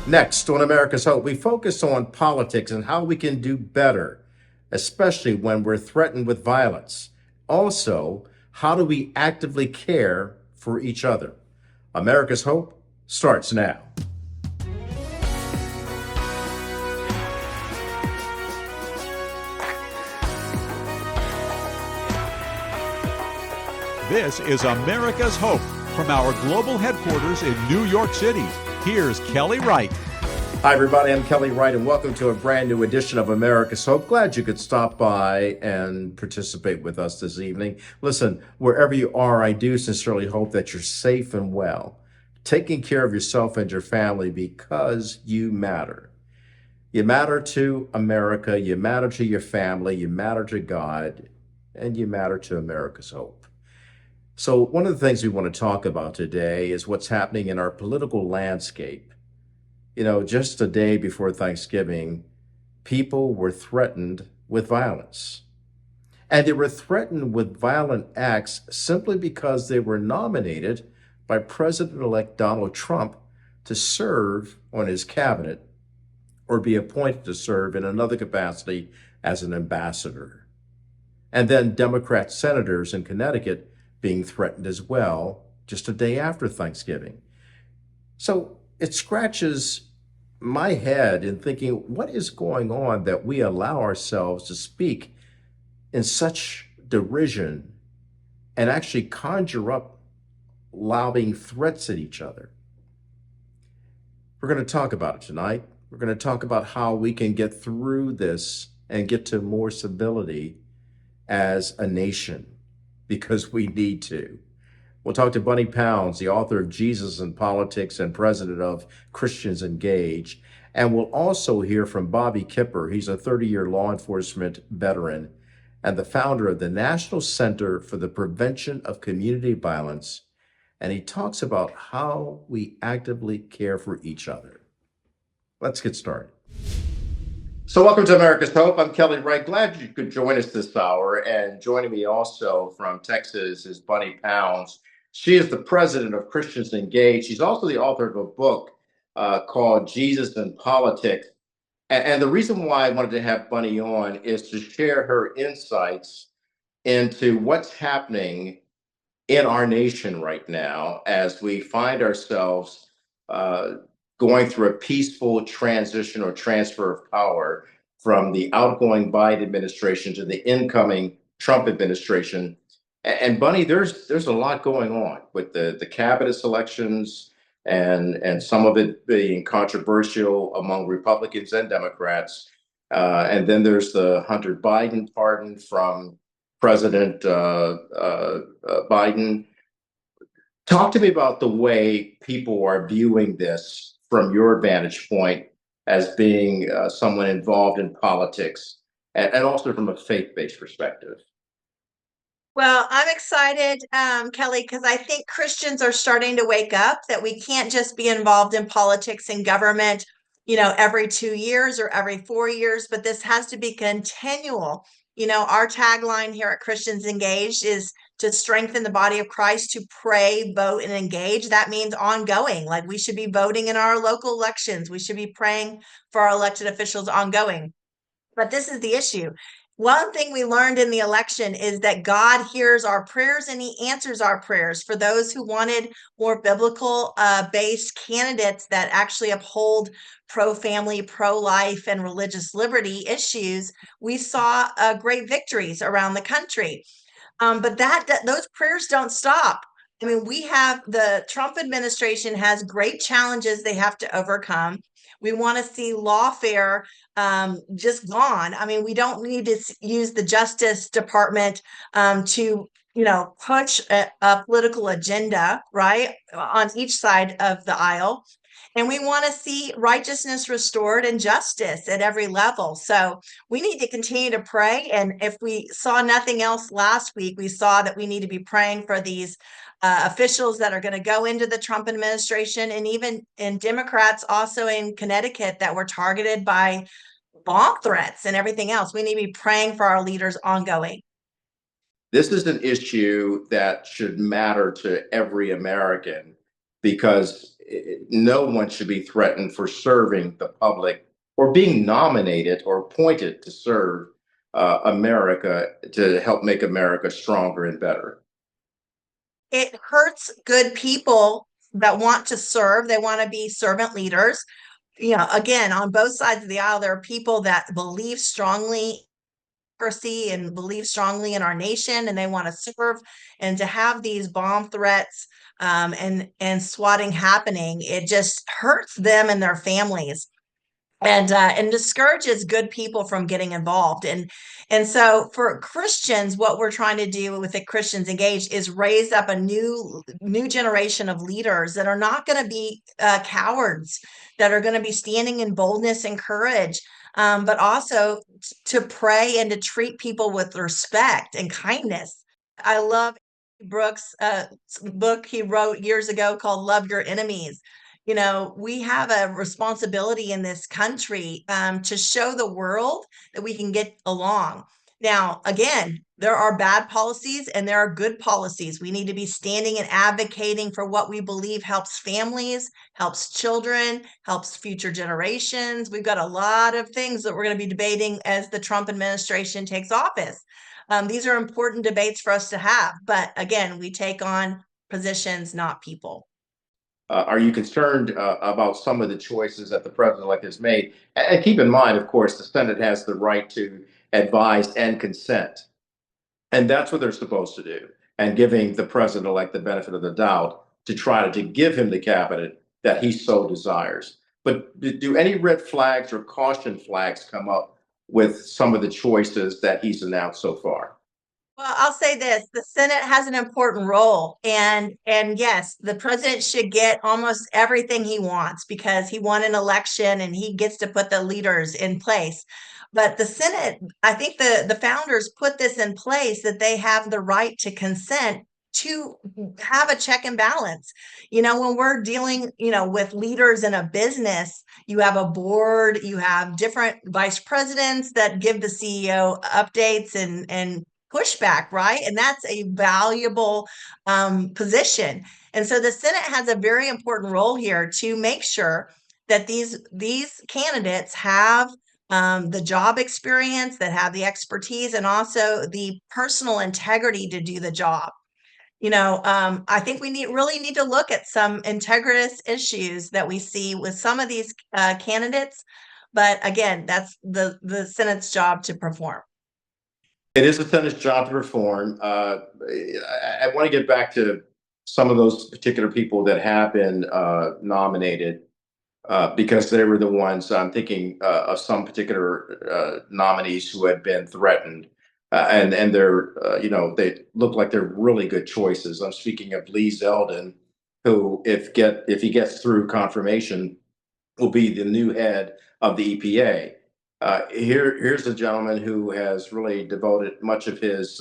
Next on America's Hope, we focus on politics and how we can do better, especially when we're threatened with violence. Also, how do we actively care for each other? America's Hope starts now. This is America's Hope from our global headquarters in New York City. Here's Kelly Wright. Hi, everybody. I'm Kelly Wright, and welcome to a brand new edition of America's Hope. Glad you could stop by and participate with us this evening. Listen, wherever you are, I do sincerely hope that you're safe and well, taking care of yourself and your family because you matter. You matter to America, you matter to your family, you matter to God, and you matter to America's hope. So, one of the things we want to talk about today is what's happening in our political landscape. Just a day before Thanksgiving, people were threatened with violence. And they were threatened with violent acts simply because they were nominated by President elect Donald Trump to serve on his cabinet or be appointed to serve in another capacity as an ambassador. And then Democrat senators in Connecticut being threatened as well just a day after Thanksgiving. So it scratches my head in thinking, what is going on that we allow ourselves to speak in such derision and actually conjure up lobbing threats at each other? We're going to talk about it tonight. We're going to talk about how we can get through this and get to more civility as a nation, because we need to. We'll talk to Bunni Pounds, the author of Jesus and Politics and president of Christians Engaged. And we'll also hear from Bobby Kipper. He's a 30-year law enforcement veteran and the founder of the National Center for the Prevention of Community Violence. And he talks about how we actively care for each other. Let's get started. So welcome to America's Hope. I'm Kelly Wright. Glad you could join us this hour. And joining me also from Texas is Bunni Pounds. She is the president of Christians Engaged. She's also the author of a book called Jesus and Politics. And the reason why I wanted to have Bunni on is to share her insights into what's happening in our nation right now as we find ourselves going through a peaceful transition or transfer of power from the outgoing Biden administration to the incoming Trump administration. And Bunni, there's a lot going on with the cabinet selections and some of it being controversial among Republicans and Democrats. And then there's the Hunter Biden pardon from President Biden. Talk to me about the way people are viewing this from your vantage point as being someone involved in politics and also from a faith-based perspective. Well, I'm excited, Kelly, because I think Christians are starting to wake up that we can't just be involved in politics and government, every 2 years or every 4 years, but this has to be continual. Our tagline here at Christians Engaged is to strengthen the body of Christ, to pray, vote, and engage. That means ongoing. Like we should be voting in our local elections. We should be praying for our elected officials ongoing. But this is the issue. One thing we learned in the election is that God hears our prayers and he answers our prayers. For those who wanted more biblical based candidates that actually uphold pro-family, pro-life, and religious liberty issues, we saw great victories around the country. But those prayers don't stop. I mean, the Trump administration has great challenges they have to overcome. We want to see lawfare just gone. I mean, we don't need to use the Justice Department to, push a political agenda, right, on each side of the aisle. And we want to see righteousness restored and justice at every level. So we need to continue to pray. And if we saw nothing else last week, we saw that we need to be praying for these officials that are going to go into the Trump administration, and even in Democrats also in Connecticut that were targeted by bomb threats and everything else. We need to be praying for our leaders ongoing. This is an issue that should matter to every American because no one should be threatened for serving the public or being nominated or appointed to serve America to help make America stronger and better. It hurts good people that want to serve. They want to be servant leaders. You know, again, on both sides of the aisle, there are people that believe strongly and believe strongly in our nation, and they want to serve. And to have these bomb threats and swatting happening, it just hurts them and their families, and discourages good people from getting involved. And so for Christians, what we're trying to do with the Christians Engaged is raise up a new generation of leaders that are not going to be cowards, that are going to be standing in boldness and courage, but also to pray and to treat people with respect and kindness. I love Brooks' book he wrote years ago called Love Your Enemies. You know, we have a responsibility in this country to show the world that we can get along. Now, again, there are bad policies and there are good policies. We need to be standing and advocating for what we believe helps families, helps children, helps future generations. We've got a lot of things that we're going to be debating as the Trump administration takes office. These are important debates for us to have. But again, we take on positions, not people. Are you concerned about some of the choices that the president-elect has made? And keep in mind, of course, the Senate has the right to advise and consent, and that's what they're supposed to do. And giving the president-elect the benefit of the doubt to try to give him the cabinet that he so desires. But do any red flags or caution flags come up with some of the choices that he's announced so far? Well, I'll say this, the Senate has an important role, and yes, the president should get almost everything he wants because he won an election and he gets to put the leaders in place. But the Senate, I think the founders put this in place that they have the right to consent to have a check and balance. You know, when we're dealing, you know, with leaders in a business, you have a board, you have different vice presidents that give the CEO updates and pushback, right? And that's a valuable position. And so the Senate has a very important role here to make sure that these candidates have the job experience, that have the expertise, and also the personal integrity to do the job. You know, I think we really need to look at some integritous issues that we see with some of these candidates. But again, that's the Senate's job to perform. It is the Senate's job to reform. I want to get back to some of those particular people that have been nominated because they were the ones I'm thinking of some particular nominees who had been threatened. And they're, they look like they're really good choices. I'm speaking of Lee Zeldin, who, if he gets through confirmation, will be the new head of the EPA. Here's a gentleman who has really devoted much of his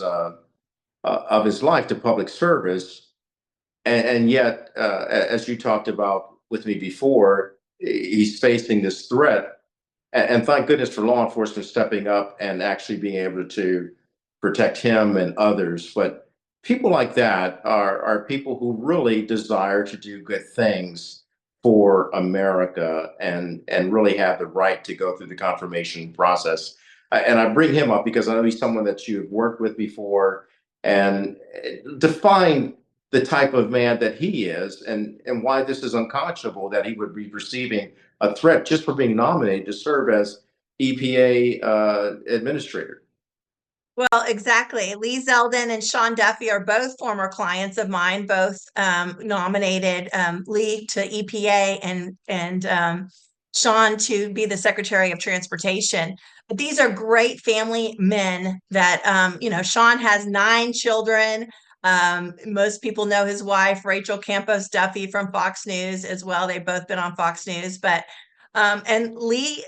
life to public service, and yet, as you talked about with me before, he's facing this threat. And thank goodness for law enforcement stepping up and actually being able to protect him and others. But people like that are people who really desire to do good things for America and really have the right to go through the confirmation process. And I bring him up because I know he's someone that you've worked with before and define the type of man that he is and why this is unconscionable that he would be receiving a threat just for being nominated to serve as EPA administrator. Well, exactly. Lee Zeldin and Sean Duffy are both former clients of mine, both nominated Lee to EPA and Sean to be the Secretary of Transportation. But these are great family men that, Sean has 9 children. Most people know his wife, Rachel Campos Duffy from Fox News as well. They've both been on Fox News, and Lee,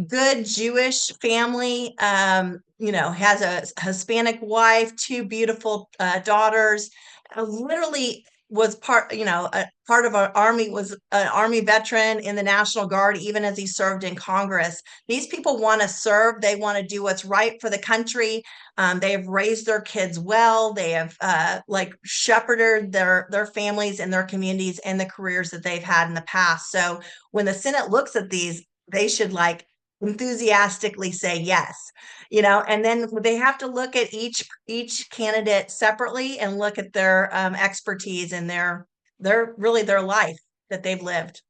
good Jewish family, has a Hispanic wife, 2 beautiful daughters, literally was part of our army, was an army veteran in the National Guard, even as he served in Congress. These people want to serve. They want to do what's right for the country. They have raised their kids well. They have shepherded their families and their communities and the careers that they've had in the past. So when the Senate looks at these, they should enthusiastically say yes, and then they have to look at each candidate separately and look at their expertise and their life that they've lived.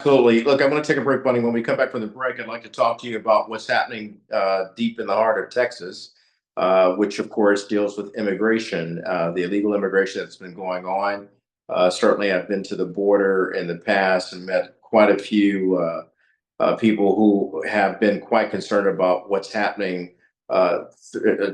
Absolutely. Look, I'm going to take a break, Bunny. When we come back from the break, I'd like to talk to you about what's happening deep in the heart of Texas, which, of course, deals with immigration, the illegal immigration that's been going on. Certainly, I've been to the border in the past and met quite a few people who have been quite concerned about what's happening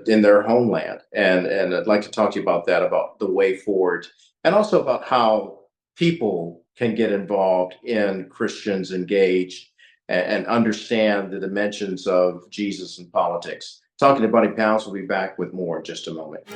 in their homeland. And I'd like to talk to you about that, about the way forward, and also about how people can get involved in Christians Engaged and understand the dimensions of Jesus and politics. Talking to Bunny Pounds, we'll be back with more in just a moment.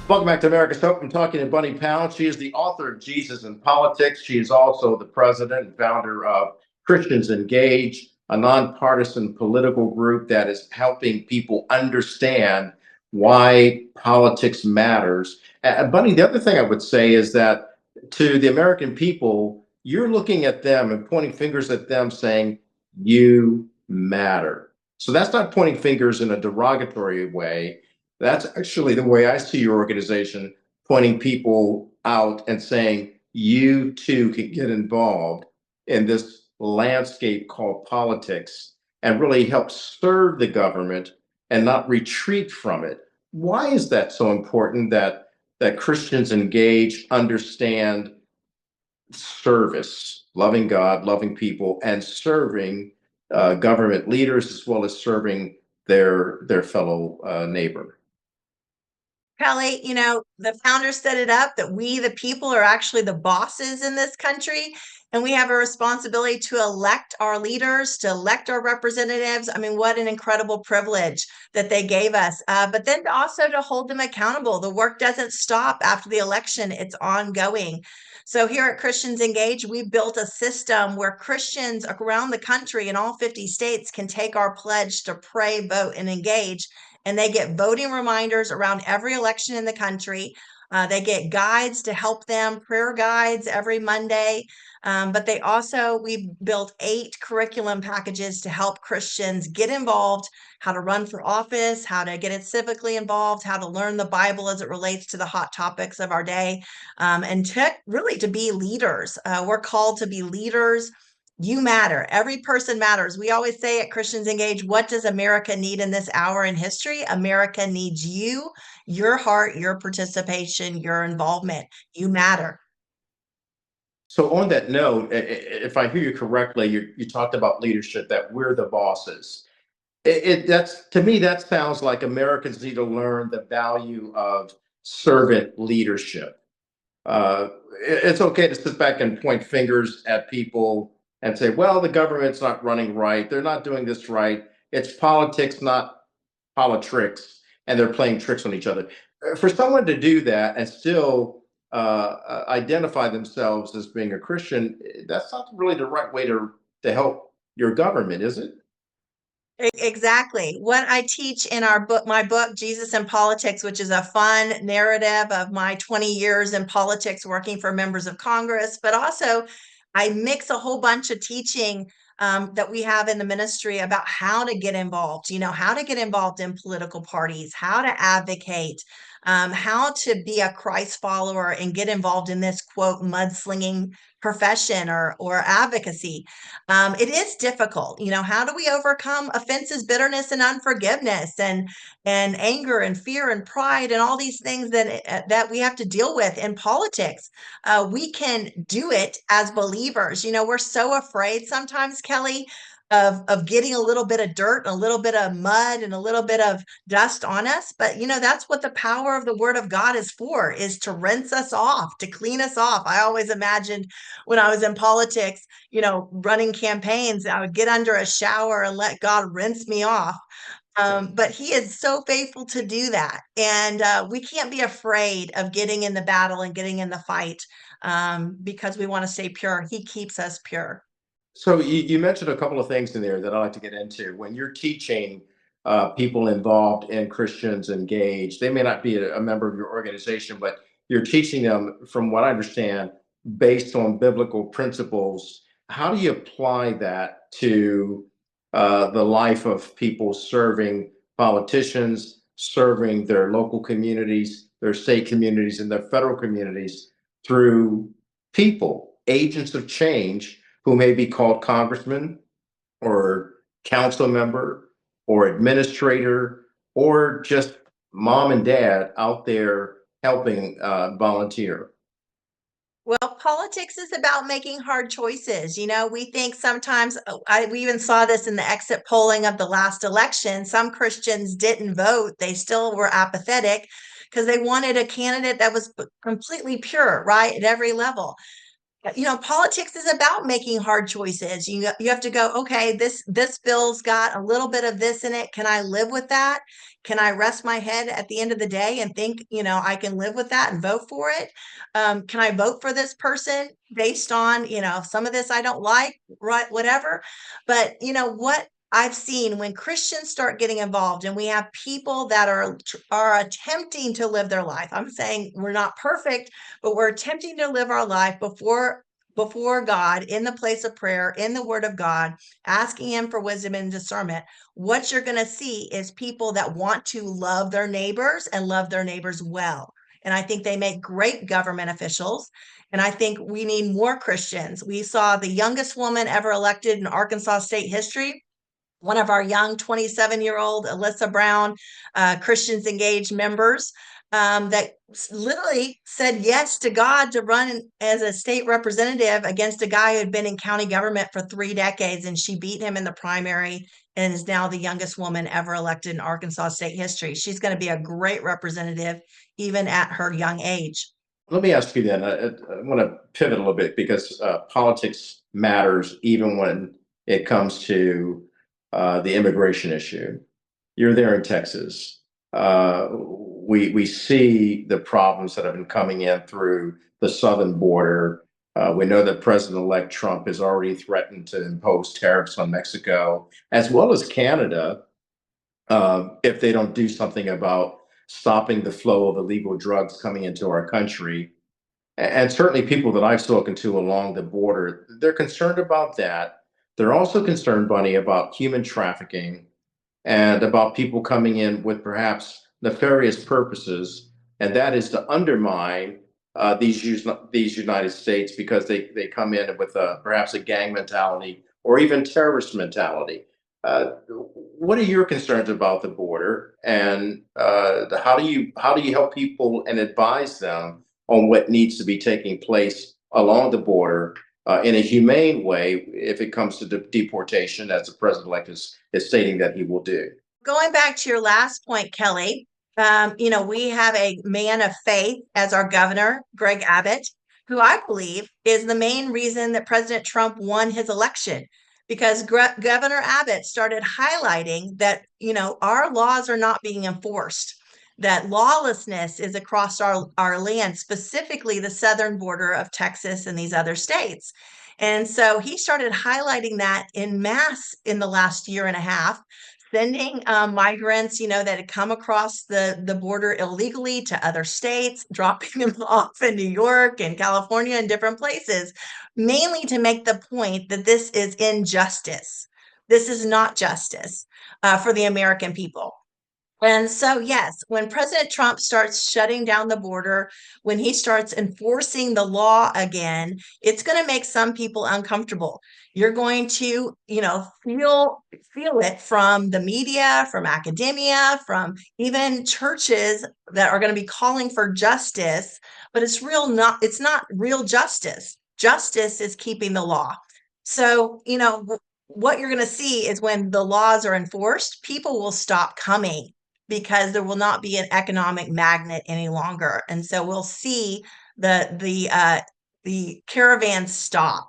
Welcome back to America's Hope. I'm talking to Bunny Pounds. She is the author of Jesus and Politics. She is also the president and founder of Christians Engage, a nonpartisan political group that is helping people understand why politics matters. Bunny, the other thing I would say is that to the American people, you're looking at them and pointing fingers at them saying, you matter. So that's not pointing fingers in a derogatory way. That's actually the way I see your organization, pointing people out and saying, you too can get involved in this landscape called politics and really help serve the government and not retreat from it. Why is that so important that Christians Engage, understand service, loving God, loving people, and serving government leaders as well as serving their fellow neighbor? Kelly, the founders set it up that we, the people, are actually the bosses in this country. And we have a responsibility to elect our leaders, to elect our representatives. I mean, what an incredible privilege that they gave us. But then also to hold them accountable. The work doesn't stop after the election, it's ongoing. So here at Christians Engage, we built a system where Christians around the country in all 50 states can take our pledge to pray, vote, and engage, and they get voting reminders around every election in the country. They get guides to help them, prayer guides every Monday. But we built 8 curriculum packages to help Christians get involved, how to run for office, how to get it civically involved, how to learn the Bible as it relates to the hot topics of our day, and to be leaders. We're called to be leaders. You matter. Every person matters. We always say at Christians Engage, what does America need in this hour in history? America needs you, your heart, your participation, your involvement. You matter. So on that note, if I hear you correctly, you talked about leadership, that we're the bosses. That's, to me, that sounds like Americans need to learn the value of servant leadership. It's okay to sit back and point fingers at people and say, well, the government's not running right. They're not doing this right. It's politics, not politricks, and they're playing tricks on each other. For someone to do that and still identify themselves as being a Christian, that's not really the right way to help your government, is it? Exactly. What I teach in my book, Jesus and Politics, which is a fun narrative of my 20 years in politics working for members of Congress, but also I mix a whole bunch of teaching that we have in the ministry about how to get involved, how to get involved in political parties, how to advocate, how to be a Christ follower and get involved in this quote mudslinging profession or advocacy. It is difficult. How do we overcome offenses, bitterness, and unforgiveness, and anger and fear and pride and all these things that we have to deal with in politics? We can do it as believers. We're so afraid sometimes, Kelly, of getting a little bit of dirt, a little bit of mud, and a little bit of dust on us. But that's what the power of the Word of God is to rinse us off, to clean us off. I always imagined when I was in politics, running campaigns, I would get under a shower and let God rinse me off. But he is so faithful to do that. And we can't be afraid of getting in the battle and getting in the fight because we want to stay pure. He keeps us pure. So you mentioned a couple of things in there that I'd like to get into. When you're teaching people involved in Christians engaged, they may not be a member of your organization, but you're teaching them, from what I understand, based on biblical principles. How do you apply that to the life of people serving politicians, serving their local communities, their state communities, and their federal communities through people, agents of change who may be called congressman or council member or administrator or just mom and dad out there helping volunteer? Well, politics is about making hard choices. You know, we think sometimes, we even saw this in the exit polling of the last election. Some Christians didn't vote, they still were apathetic because they wanted a candidate that was completely pure, right, at every level. You know, politics is about making hard choices. You have to go, okay, this bill's got a little bit of this in it. Can I live with that? Can I rest my head at the end of the day and think, I can live with that and vote for it? Can I vote for this person based on, some of this I don't like, right? Whatever. But what I've seen when Christians start getting involved and we have people that are attempting to live their life. I'm saying we're not perfect, but we're attempting to live our life before God in the place of prayer, in the word of God, asking him for wisdom and discernment. What you're going to see is people that want to love their neighbors and love their neighbors well. And I think they make great government officials. And I think we need more Christians. We saw the youngest woman ever elected in Arkansas state history, one of our young 27-year-old Alyssa Brown Christians Engaged members, that literally said yes to God to run as a state representative against a guy who had been in county government for 3 decades. And she beat him in the primary and is now the youngest woman ever elected in Arkansas state history. She's going to be a great representative, even at her young age. Let me ask you then. I want to pivot a little bit because politics matters even when it comes to the immigration issue. You're there in Texas. We see the problems that have been coming in through the southern border. We know that President-elect Trump has already threatened to impose tariffs on Mexico as well as Canada if they don't do something about stopping the flow of illegal drugs coming into our country. And certainly people that I've spoken to along the border, they're concerned about that. They're also concerned, Bunny, about human trafficking and about people coming in with perhaps nefarious purposes, and that is to undermine these United States because they come in with perhaps a gang mentality or even terrorist mentality. What are your concerns about the border, and how do you help people and advise them on what needs to be taking place along the border in a humane way if it comes to deportation, as the president-elect is stating that he will do? Going back to your last point, Kelly, we have a man of faith as our governor, Greg Abbott, who I believe is the main reason that President Trump won his election, because Governor Abbott started highlighting that, our laws are not being enforced, that lawlessness is across our land, specifically the southern border of Texas and these other states. And so he started highlighting that in mass in the last year and a half, sending migrants, that had come across the border illegally to other states, dropping them off in New York and California and different places, mainly to make the point that this is injustice. This is not justice for the American people. And so, yes, when President Trump starts shutting down the border, when he starts enforcing the law again, it's going to make some people uncomfortable. You're going to, feel it from the media, from academia, from even churches that are going to be calling for justice, but it's not real justice. Justice is keeping the law. So, what you're going to see is when the laws are enforced, people will stop coming because there will not be an economic magnet any longer. And so we'll see the caravans stop.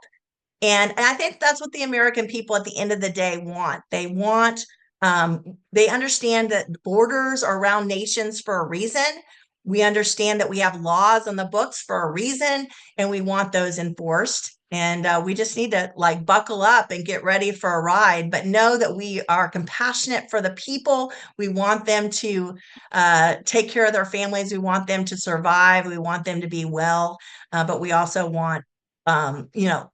And I think that's what the American people at the end of the day want. They want They understand that borders are around nations for a reason. We understand that we have laws on the books for a reason, and we want those enforced. And we just need to like buckle up and get ready for a ride, but know that we are compassionate for the people. We want them to take care of their families. We want them to survive. We want them to be well, but we also want, you know,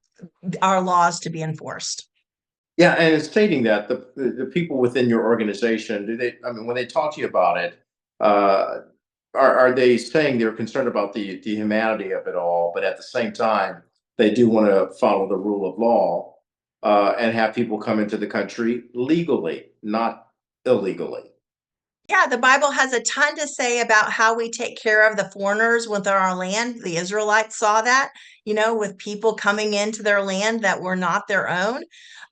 our laws to be enforced. Yeah, and it's stating that the people within your organization, do they? I mean, when they talk to you about it, uh, are they saying they're concerned about the humanity of it all, but at the same time, they do want to follow the rule of law and have people come into the country legally, not illegally? Yeah, the Bible has a ton to say about how we take care of the foreigners within our land. The Israelites saw that, you know, with people coming into their land that were not their own.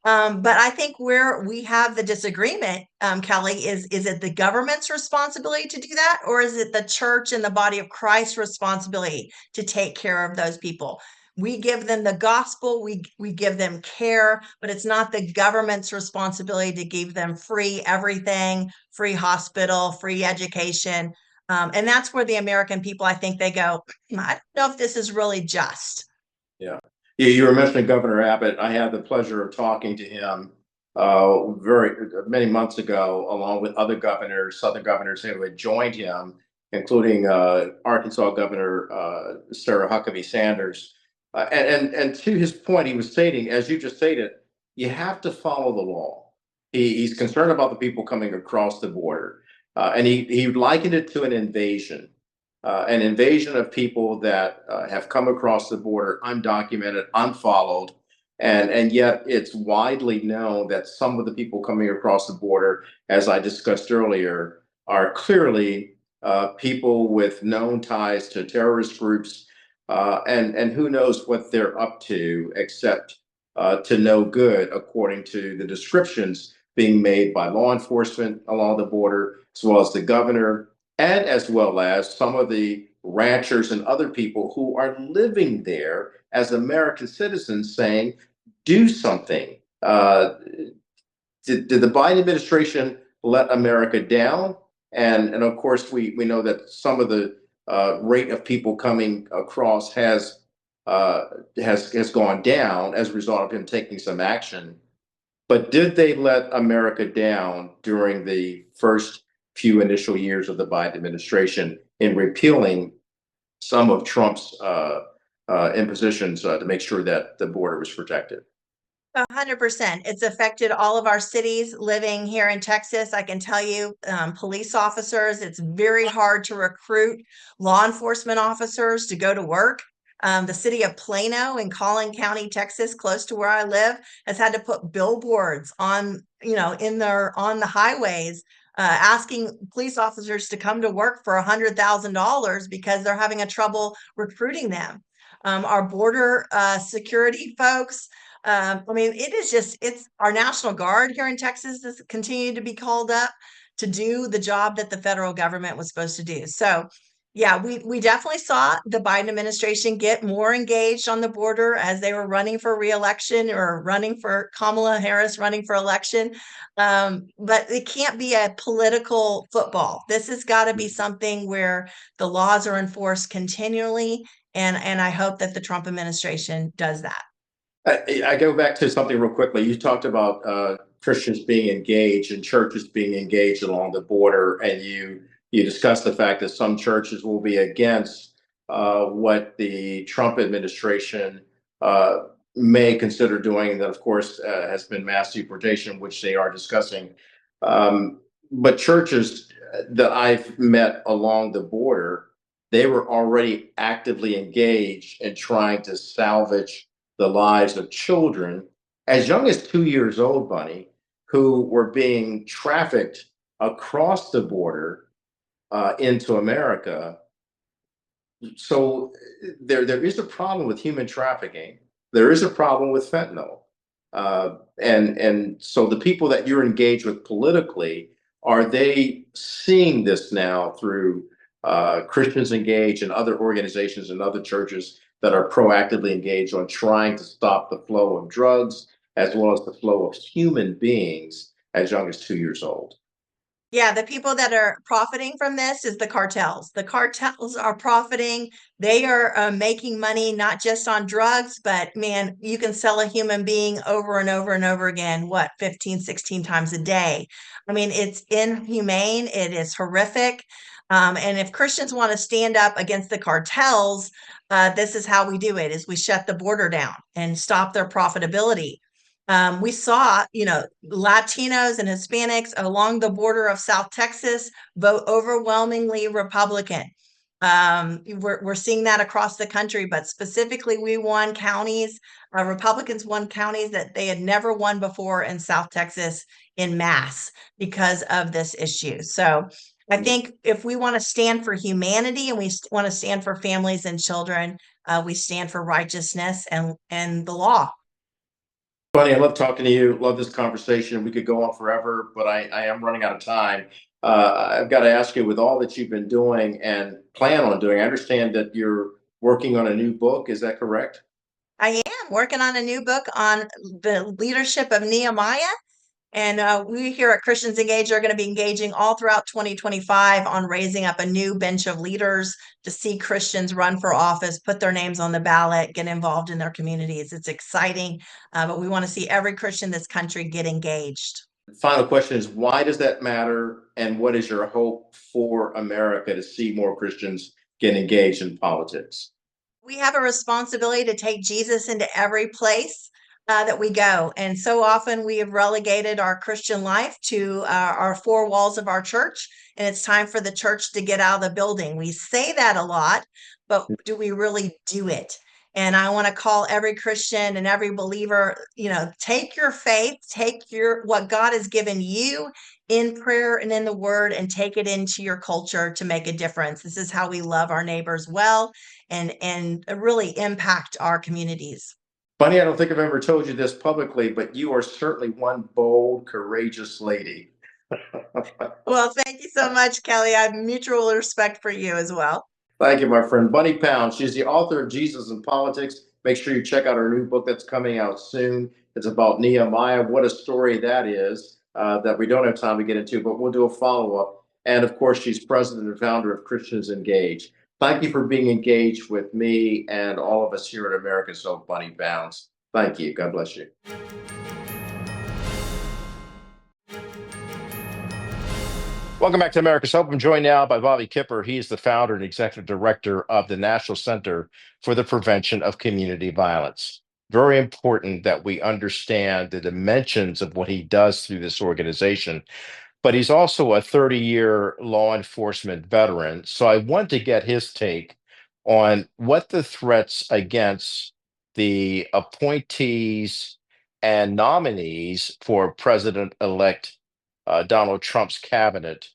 But I think where we have the disagreement, Kelly, is it the government's responsibility to do that, or is it the church and the body of Christ's responsibility to take care of those people? We give them the gospel, we give them care, but it's not the government's responsibility to give them free everything, free hospital, free education. And that's where the American people, I think they go, I don't know if this is really just. Yeah. You were mentioning Governor Abbott. I had the pleasure of talking to him very many months ago, along with other governors, Southern governors who had joined him, including Arkansas Governor Sarah Huckabee Sanders. And to his point, he was stating, as you just stated, you have to follow the law. He's concerned about the people coming across the border, and he likened it to an invasion of people that have come across the border undocumented, unfollowed, and yet it's widely known that some of the people coming across the border, as I discussed earlier, are clearly people with known ties to terrorist groups, and who knows what they're up to, except to no good, according to the descriptions being made by law enforcement along the border, as well as the governor, and as well as some of the ranchers and other people who are living there as American citizens saying, do something. Did the Biden administration let America down? And of course, we know that some of the rate of people coming across has gone down as a result of him taking some action. But did they let America down during the first few initial years of the Biden administration in repealing some of Trump's impositions to make sure that the border was protected? 100%. It's affected all of our cities living here in Texas. I can tell you, police officers, it's very hard to recruit law enforcement officers to go to work. The city of Plano in Collin County, Texas, close to where I live, has had to put billboards on, you know, on the highways, asking police officers to come to work for $100,000 because they're having a trouble recruiting them. Our border security folks, I mean, it's our National Guard here in Texas has continued to be called up to do the job that the federal government was supposed to do. So, yeah, we definitely saw the Biden administration get more engaged on the border as they were running for reelection or running for Kamala Harris running for election. But it can't be a political football. This has got to be something where the laws are enforced continually. And I hope that the Trump administration does that. I go back to something real quickly. You talked about Christians being engaged and churches being engaged along the border, and you discussed the fact that some churches will be against what the Trump administration may consider doing, and that, of course, has been mass deportation, which they are discussing. But churches that I've met along the border, they were already actively engaged in trying to salvage the lives of children as young as 2 years old, Bunny, who were being trafficked across the border into America. So there is a problem with human trafficking. There is a problem with fentanyl. And so the people that you're engaged with politically, are they seeing this now through Christians Engaged and other organizations and other churches that are proactively engaged on trying to stop the flow of drugs as well as the flow of human beings as young as 2 years old. Yeah, the people that are profiting from this is the cartels. The cartels are profiting. They are making money not just on drugs, but man, you can sell a human being over and over and over again, what, 15, 16 times a day. I mean, it's inhumane. It is horrific. And if Christians want to stand up against the cartels, this is how we do it, is we shut the border down and stop their profitability. We saw, Latinos and Hispanics along the border of South Texas vote overwhelmingly Republican. We're seeing that across the country, but specifically, we won counties. Republicans won counties that they had never won before in South Texas in mass because of this issue. So I think if we want to stand for humanity and we want to stand for families and children, we stand for righteousness and the law. Bunny, I love talking to you. Love this conversation. We could go on forever, but I am running out of time. I've got to ask you, with all that you've been doing and plan on doing, I understand that you're working on a new book. Is that correct? I am working on a new book on the leadership of Nehemiah. And we here at Christians Engage are going to be engaging all throughout 2025 on raising up a new bench of leaders to see Christians run for office, put their names on the ballot, get involved in their communities. It's exciting, but we want to see every Christian in this country get engaged. Final question is, why does that matter? And what is your hope for America to see more Christians get engaged in politics? We have a responsibility to take Jesus into every place that we go. And so often we have relegated our Christian life to our four walls of our church. And it's time for the church to get out of the building. We say that a lot, but do we really do it? And I want to call every Christian and every believer, take your faith, take what God has given you in prayer and in the word, and take it into your culture to make a difference. This is how we love our neighbors well and really impact our communities. Bunny, I don't think I've ever told you this publicly, but you are certainly one bold, courageous lady. Well, thank you so much, Kelly. I have mutual respect for you as well. Thank you, my friend. Bunny Pounds. She's the author of Jesus in Politics. Make sure you check out her new book that's coming out soon. It's about Nehemiah. What a story that is, that we don't have time to get into, but we'll do a follow up. And of course, she's president and founder of Christians Engage. Thank you for being engaged with me and all of us here at America's Hope, Bunny Pounds. Thank you. God bless you. Welcome back to America's Hope. I'm joined now by Bobby Kipper. He is the founder and executive director of the National Center for the Prevention of Community Violence. Very important that we understand the dimensions of what he does through this organization. But he's also a 30-year law enforcement veteran. So I want to get his take on what the threats against the appointees and nominees for President-elect Donald Trump's cabinet.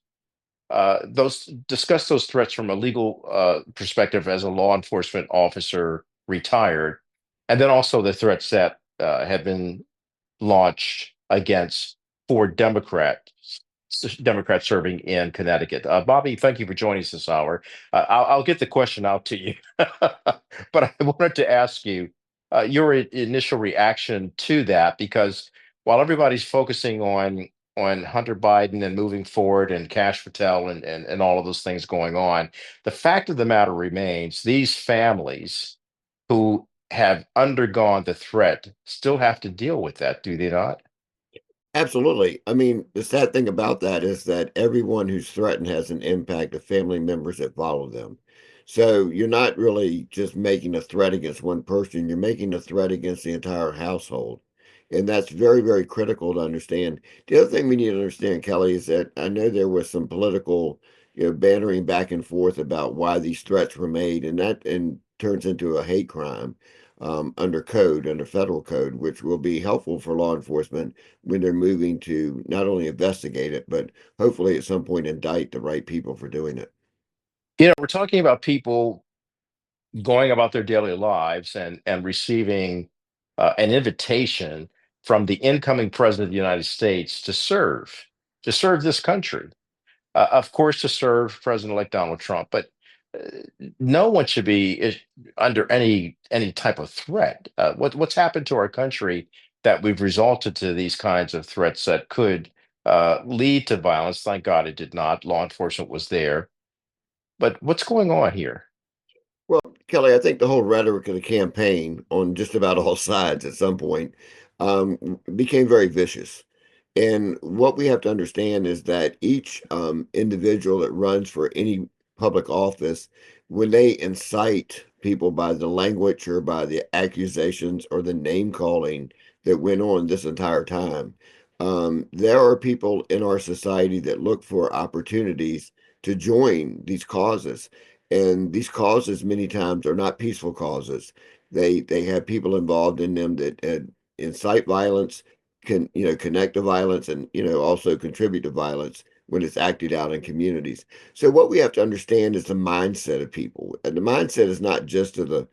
Those discuss those threats from a legal perspective as a law enforcement officer retired, and then also the threats that have been launched against four Democrats serving in Connecticut. Bobby, thank you for joining us this hour. I'll get the question out to you, but I wanted to ask you your initial reaction to that, because while everybody's focusing on Hunter Biden and moving forward and Cash Patel and all of those things going on, the fact of the matter remains these families who have undergone the threat still have to deal with that, do they not? Absolutely. I mean, the sad thing about that is that everyone who's threatened has an impact of family members that follow them. So you're not really just making a threat against one person, you're making a threat against the entire household. And that's very, very critical to understand. The other thing we need to understand, Kelly, is that I know there was some political, bantering back and forth about why these threats were made, and that turns into a hate crime under federal code, which will be helpful for law enforcement when they're moving to not only investigate it, but hopefully at some point indict the right people for doing it. We're talking about people going about their daily lives and receiving an invitation from the incoming president of the United States to serve this country. Of course, to serve President-elect Donald Trump, but no one should be under any type of threat. What's happened to our country that we've resulted to these kinds of threats that could lead to violence. Thank God it did not. Law enforcement was there. But what's going on here? Well, Kelly, I think the whole rhetoric of the campaign on just about all sides at some point became very vicious. And what we have to understand is that each individual that runs for any public office, when they incite people by the language or by the accusations or the name calling that went on this entire time, there are people in our society that look for opportunities to join these causes. And these causes many times are not peaceful causes. They have people involved in them that incite violence, can connect to violence, and also contribute to violence when it's acted out in communities. So what we have to understand is the mindset of people, and the mindset is not just of the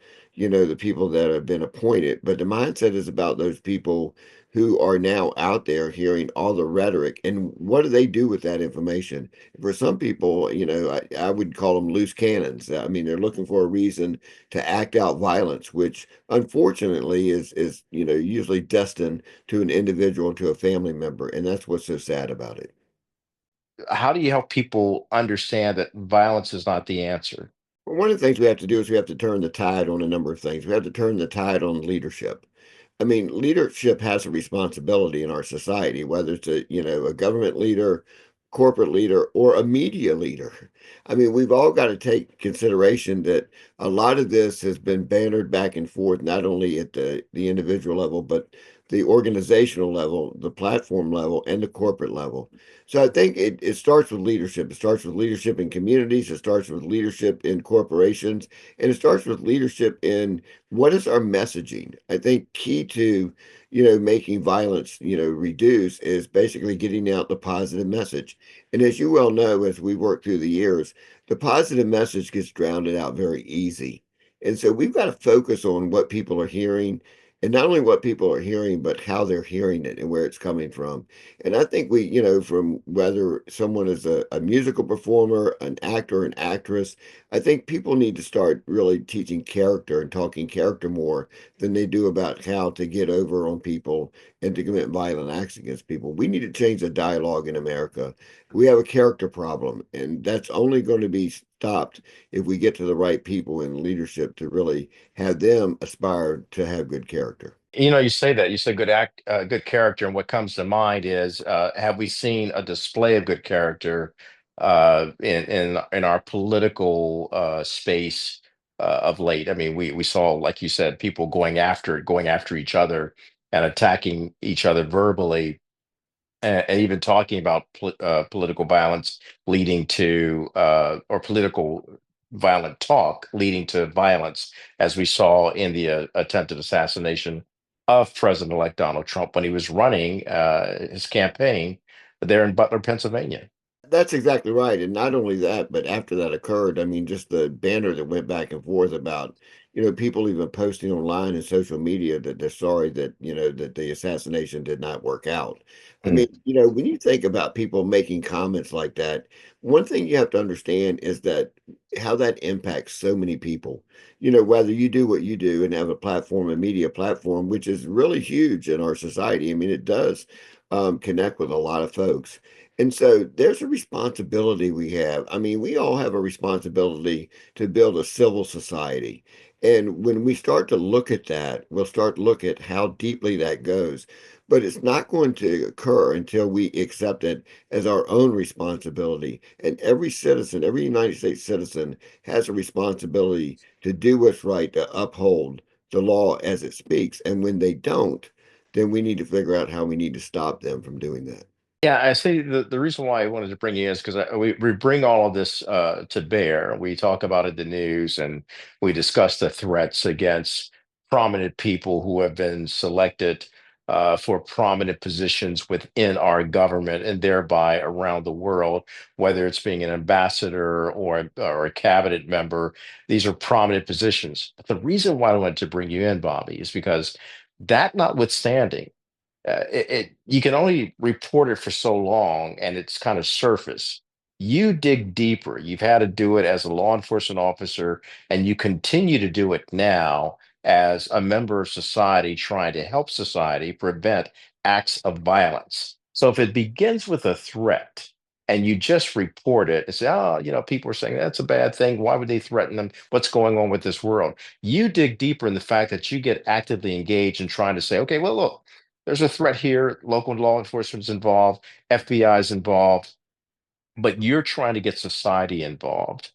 people that have been appointed, but the mindset is about those people who are now out there hearing all the rhetoric, and what do they do with that information? For some people, I would call them loose cannons. I mean, they're looking for a reason to act out violence, which unfortunately is usually destined to an individual, to a family member, and that's what's so sad about it. How do you help people understand that violence is not the answer? Well, one of the things we have to do is we have to turn the tide on a number of things. We have to turn the tide on leadership. I mean, leadership has a responsibility in our society, whether it's a government leader, corporate leader, or a media leader. I mean, we've all got to take consideration that a lot of this has been bannered back and forth, not only at the individual level, but the organizational level, the platform level, and the corporate level. So I think it starts with leadership. It starts with leadership in communities. It starts with leadership in corporations, and it starts with leadership in what is our messaging. I think key to making violence reduce is basically getting out the positive message. And as you well know, as we work through the years, the positive message gets drowned out very easy. And so we've got to focus on what people are hearing, and not only what people are hearing, but how they're hearing it and where it's coming from. And I think from whether someone is a musical performer, an actor, an actress, I think people need to start really teaching character and talking character more than they do about how to get over on people and to commit violent acts against people. We need to change the dialogue in America. We have a character problem, and that's only going to be stopped if we get to the right people in leadership to really have them aspire to have good character. You say that you say good character, and what comes to mind is, have we seen a display of good character in our political space of late? I mean, we saw, like you said, people going after each other and attacking each other verbally, and even talking about political violence leading to or political violent talk leading to violence, as we saw in the attempted assassination of President-elect Donald Trump when he was running his campaign there in Butler, Pennsylvania. That's exactly right. And not only that, but after that occurred, I mean, just the banner that went back and forth about, people even posting online and social media that they're sorry that, that the assassination did not work out. I Mm. mean, when you think about people making comments like that, one thing you have to understand is that how that impacts so many people. Whether you do what you do and have a platform, a media platform, which is really huge in our society. I mean, it does connect with a lot of folks. And so there's a responsibility we have. I mean, we all have a responsibility to build a civil society. And when we start to look at that, we'll start to look at how deeply that goes. But it's not going to occur until we accept it as our own responsibility. And every citizen, every United States citizen has a responsibility to do what's right, to uphold the law as it speaks. And when they don't, then we need to figure out how we need to stop them from doing that. Yeah, I say the reason why I wanted to bring you in is because we bring all of this to bear. We talk about it in the news, and we discuss the threats against prominent people who have been selected for prominent positions within our government and thereby around the world, whether it's being an ambassador or a cabinet member. These are prominent positions. But the reason why I wanted to bring you in, Bobby, is because that notwithstanding, you can only report it for so long and it's kind of surface. You dig deeper. You've had to do it as a law enforcement officer, and you continue to do it now as a member of society trying to help society prevent acts of violence. So if it begins with a threat and you just report it and say, oh, people are saying that's a bad thing. Why would they threaten them? What's going on with this world? You dig deeper in the fact that you get actively engaged in trying to say, okay, well, look, there's a threat here. Local law enforcement's involved, FBI is involved, but you're trying to get society involved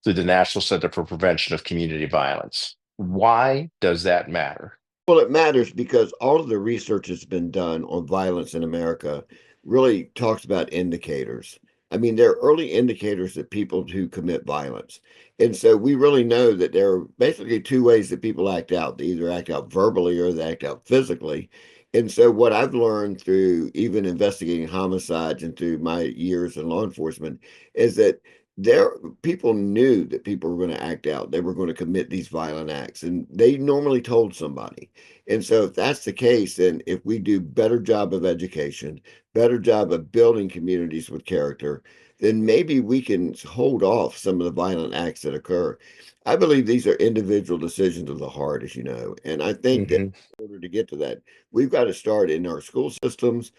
through the National Center for Prevention of Community Violence. Why does that matter? Well, it matters because all of the research that's been done on violence in America really talks about indicators. I mean, there are early indicators that people who commit violence. And so we really know that there are basically two ways that people act out. They either act out verbally or they act out physically. And so what I've learned through even investigating homicides and through my years in law enforcement is that there people knew that people were going to act out. They were going to commit these violent acts, and they normally told somebody. And so if that's the case, then if we do better job of education, better job of building communities with character, then maybe we can hold off some of the violent acts that occur. I believe these are individual decisions of the heart, as you know. And I think that Hmm. in order to get to that, we've got to start in our school systems,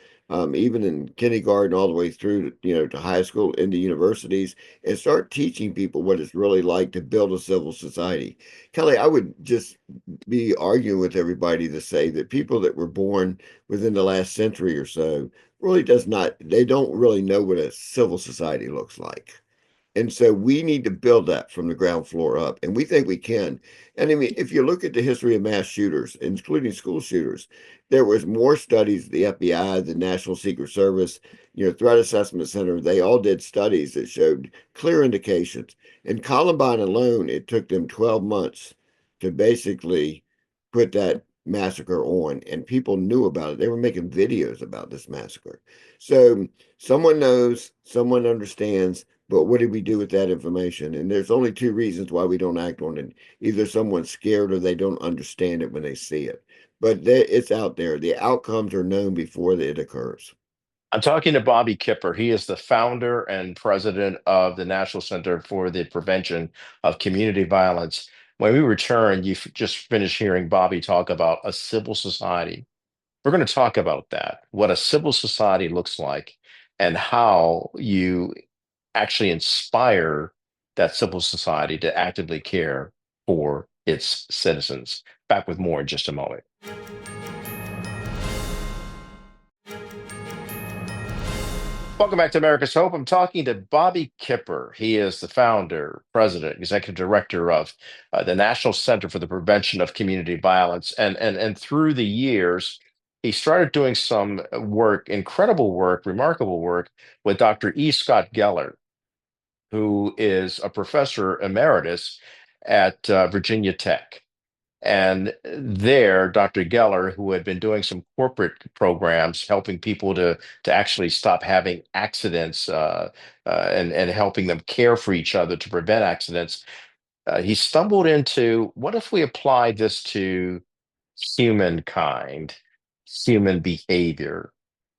even in kindergarten all the way through, to high school, into universities, and start teaching people what it's really like to build a civil society. Kelly, I would just be arguing with everybody to say that people that were born within the last century or so really does not, they don't really know what a civil society looks like. And so we need to build that from the ground floor up. And we think we can. And I mean, if you look at the history of mass shooters, including school shooters, there was more studies, the FBI, the National Secret Service, Threat Assessment Center, they all did studies that showed clear indications. In Columbine alone, it took them 12 months to basically put that massacre on, and people knew about it. They were making videos about this massacre. So someone knows, someone understands, but what do we do with that information? And there's only two reasons why we don't act on it. Either someone's scared or they don't understand it when they see it. But it's out there. The outcomes are known before it occurs. I'm talking to Bobby Kipper. He is the founder and president of the National Center for the Prevention of Community Violence. When we return, you just finished hearing Bobby talk about a civil society. We're going to talk about that, what a civil society looks like, and how you actually inspire that civil society to actively care for its citizens. Back with more in just a moment. Welcome back to America's Hope. I'm talking to Bobby Kipper. He is the founder, president, executive director of the National Center for the Prevention of Community Violence. And through the years, he started doing some work, incredible work, remarkable work with Dr. E. Scott Geller, who is a professor emeritus at Virginia Tech. And there, Dr. Geller, who had been doing some corporate programs, helping people to actually stop having accidents and helping them care for each other to prevent accidents, he stumbled into what if we apply this to humankind, human behavior,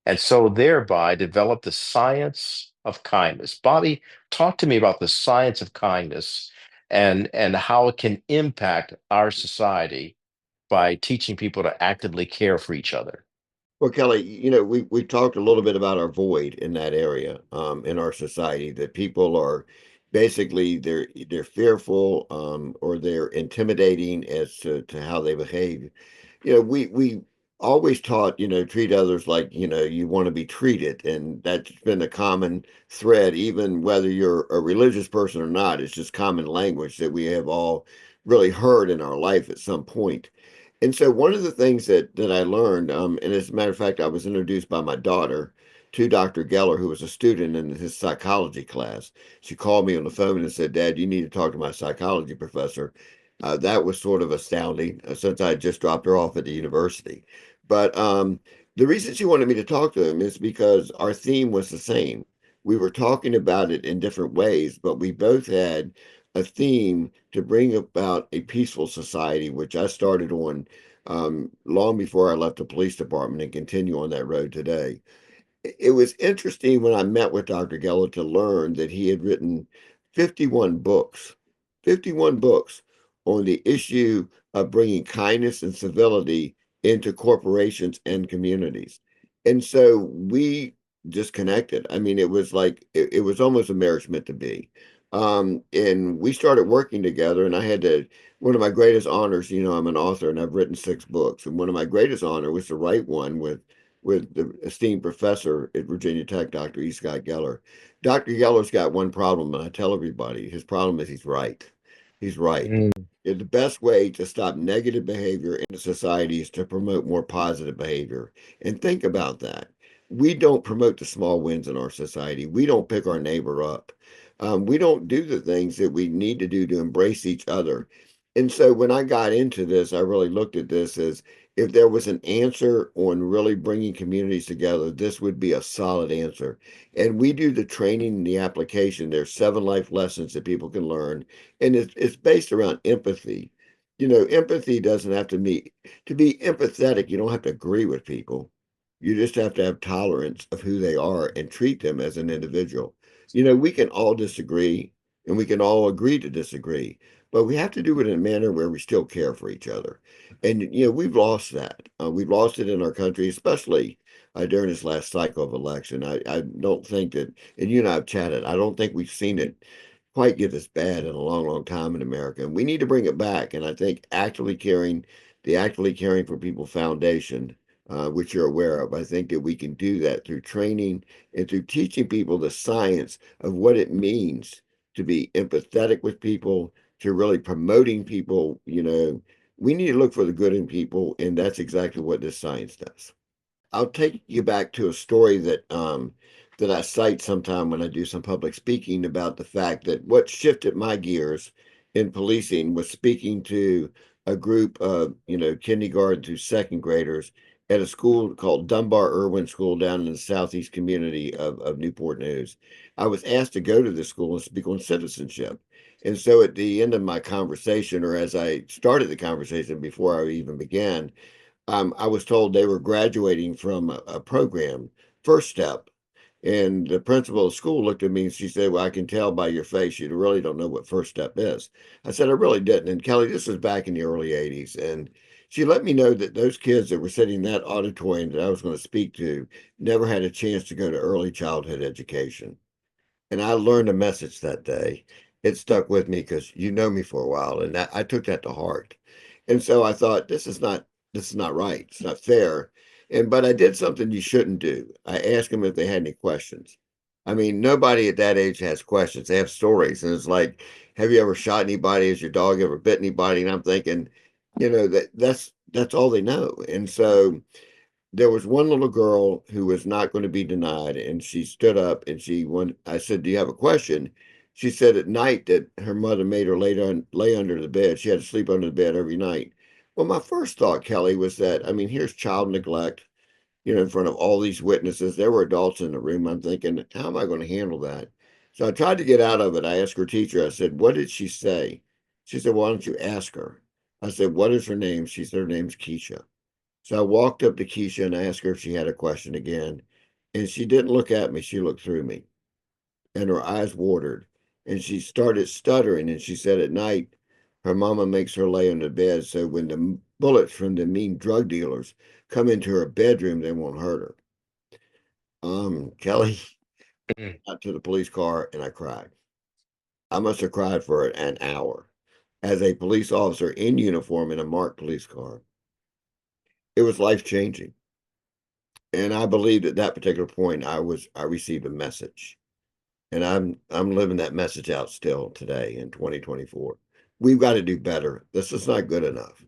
and so thereby developed the science of kindness. Bobby, talk to me about the science of kindness and how it can impact our society by teaching people to actively care for each other. Well, Kelly, we talked a little bit about our void in that area, in our society, that people are basically they're fearful, or they're intimidating as to how they behave. We always taught, treat others like, you want to be treated. And that's been a common thread, even whether you're a religious person or not. It's just common language that we have all really heard in our life at some point. And so one of the things that I learned, and as a matter of fact, I was introduced by my daughter to Dr. Geller, who was a student in his psychology class. She called me on the phone and said, "Dad, you need to talk to my psychology professor." That was sort of astounding, since I had just dropped her off at the university. But the reason she wanted me to talk to him is because our theme was the same. We were talking about it in different ways, but we both had a theme to bring about a peaceful society, which I started on long before I left the police department and continue on that road today. It was interesting when I met with Dr. Geller to learn that he had written 51 books, 51 books on the issue of bringing kindness and civility into corporations and communities. And so we just connected. I mean, it was like it was almost a marriage meant to be. And we started working together, and I had to one of my greatest honors, I'm an author and I've written 6 books, and one of my greatest honor was to write one with the esteemed professor at Virginia Tech, Dr. E. Scott Geller. Dr. Geller's got one problem, and I tell everybody his problem is he's right. He's right. Mm. The best way to stop negative behavior in society is to promote more positive behavior. And think about that. We don't promote the small wins in our society. We don't pick our neighbor up. We don't do the things that we need to do to embrace each other. And so when I got into this, I really looked at this as if there was an answer on really bringing communities together, this would be a solid answer. And we do the training and the application. There's 7 life lessons that people can learn, and it's based around empathy. Empathy doesn't have to be empathetic. You don't have to agree with people. You just have to have tolerance of who they are and treat them as an individual. We can all disagree and we can all agree to disagree, but we have to do it in a manner where we still care for each other. And we've lost that. We've lost it in our country, especially during this last cycle of election. I don't think that, and you and I have chatted. I don't think we've seen it quite get this bad in a long, long time in America. And we need to bring it back. And I think the Actively Caring for People Foundation, which you're aware of, I think that we can do that through training and through teaching people the science of what it means to be empathetic with people, to really promoting people. We need to look for the good in people, and that's exactly what this science does. I'll take you back to a story that I cite sometime when I do some public speaking about the fact that what shifted my gears in policing was speaking to a group of kindergarten through second graders at a school called Dunbar Irwin School down in the southeast community of Newport News. I was asked to go to the school and speak on citizenship. And so at the end of my conversation, or as I started the conversation before I even began, I was told they were graduating from a program, First Step. And the principal of the school looked at me and she said, "Well, I can tell by your face you really don't know what First Step is." I said, "I really didn't." And Kelly, this was back in the early 80s. And she let me know that those kids that were sitting in that auditorium that I was going to speak to never had a chance to go to early childhood education. And I learned a message that day. It stuck with me because you know me for a while, and I took that to heart. And so I thought, this is not right. It's not fair. But I did something you shouldn't do. I asked them if they had any questions. I mean, nobody at that age has questions. They have stories, and it's like, have you ever shot anybody? Has your dog ever bit anybody? And I'm thinking, that's all they know. And so there was one little girl who was not going to be denied, and she stood up and I said, "Do you have a question?" She said at night that her mother made her lay under the bed. She had to sleep under the bed every night. Well, my first thought, Kelly, was that, I mean, here's child neglect, in front of all these witnesses. There were adults in the room. I'm thinking, how am I going to handle that? So I tried to get out of it. I asked her teacher, I said, "What did she say?" She said, "Why don't you ask her?" I said, "What is her name?" She said, "Her name's Keisha." So I walked up to Keisha and asked her if she had a question again. And she didn't look at me, she looked through me, and her eyes watered. And she started stuttering. And she said at night, her mama makes her lay on the bed so when the bullets from the mean drug dealers come into her bedroom, they won't hurt her. Kelly, Mm. got to the police car and I cried. I must have cried for an hour. As a police officer in uniform in a marked police car, it was life changing. And I believed at that particular point I received a message. And I'm living that message out still today in 2024. We've got to do better. This is not good enough.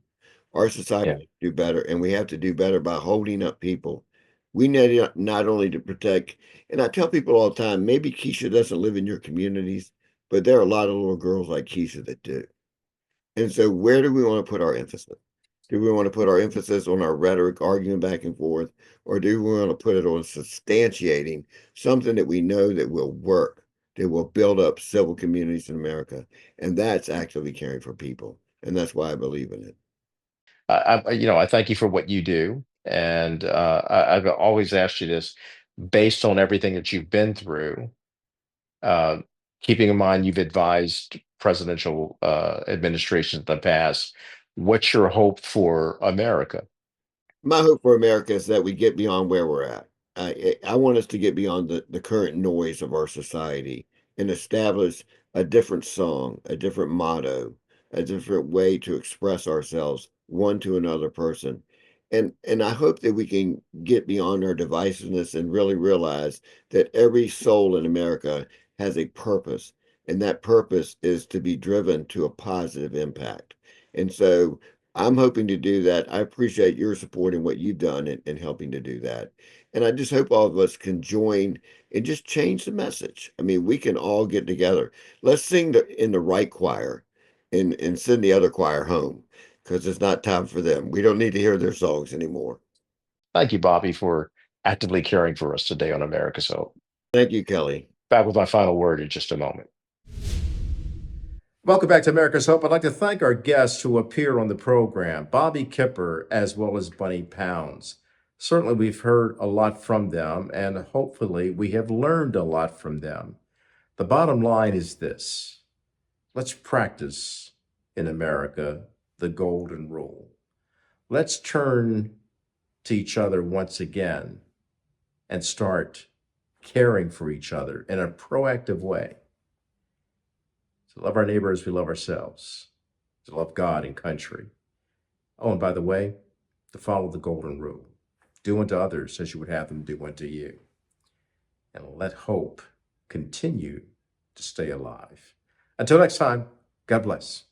Our society Yeah. has to do better, and we have to do better by holding up people. We need not only to protect, and I tell people all the time, maybe Keisha doesn't live in your communities, but there are a lot of little girls like Keisha that do. And so, where do we want to put our emphasis? Do we want to put our emphasis on our rhetoric, arguing back and forth, or do we want to put it on substantiating something that we know that will work, that will build up civil communities in America? And that's actively caring for people. And that's why I believe in it. I thank you for what you do, and I've always asked you this, based on everything that you've been through, uh, keeping in mind you've advised presidential administrations in the past. What's your hope for America? My hope for America is that we get beyond where we're at. I want us to get beyond the current noise of our society and establish a different song, a different motto, a different way to express ourselves one to another person. And I hope that we can get beyond our divisiveness and really realize that every soul in America has a purpose, and that purpose is to be driven to a positive impact. And so I'm hoping to do that. I appreciate your support and what you've done in helping to do that. And I just hope all of us can join and just change the message. I mean, we can all get together. Let's sing in the right choir and send the other choir home because it's not time for them. We don't need to hear their songs anymore. Thank you, Bobby, for actively caring for us today on America's Hope. Thank you, Kelly. Back with my final word in just a moment. Welcome back to America's Hope. I'd like to thank our guests who appeared on the program, Bobby Kipper as well as Bunny Pounds. Certainly, we've heard a lot from them, and hopefully, we have learned a lot from them. The bottom line is this: let's practice in America the golden rule. Let's turn to each other once again and start caring for each other in a proactive way. To love our neighbor as we love ourselves, to love God and country. Oh, and by the way, to follow the golden rule. Do unto others as you would have them do unto you. And let hope continue to stay alive. Until next time, God bless.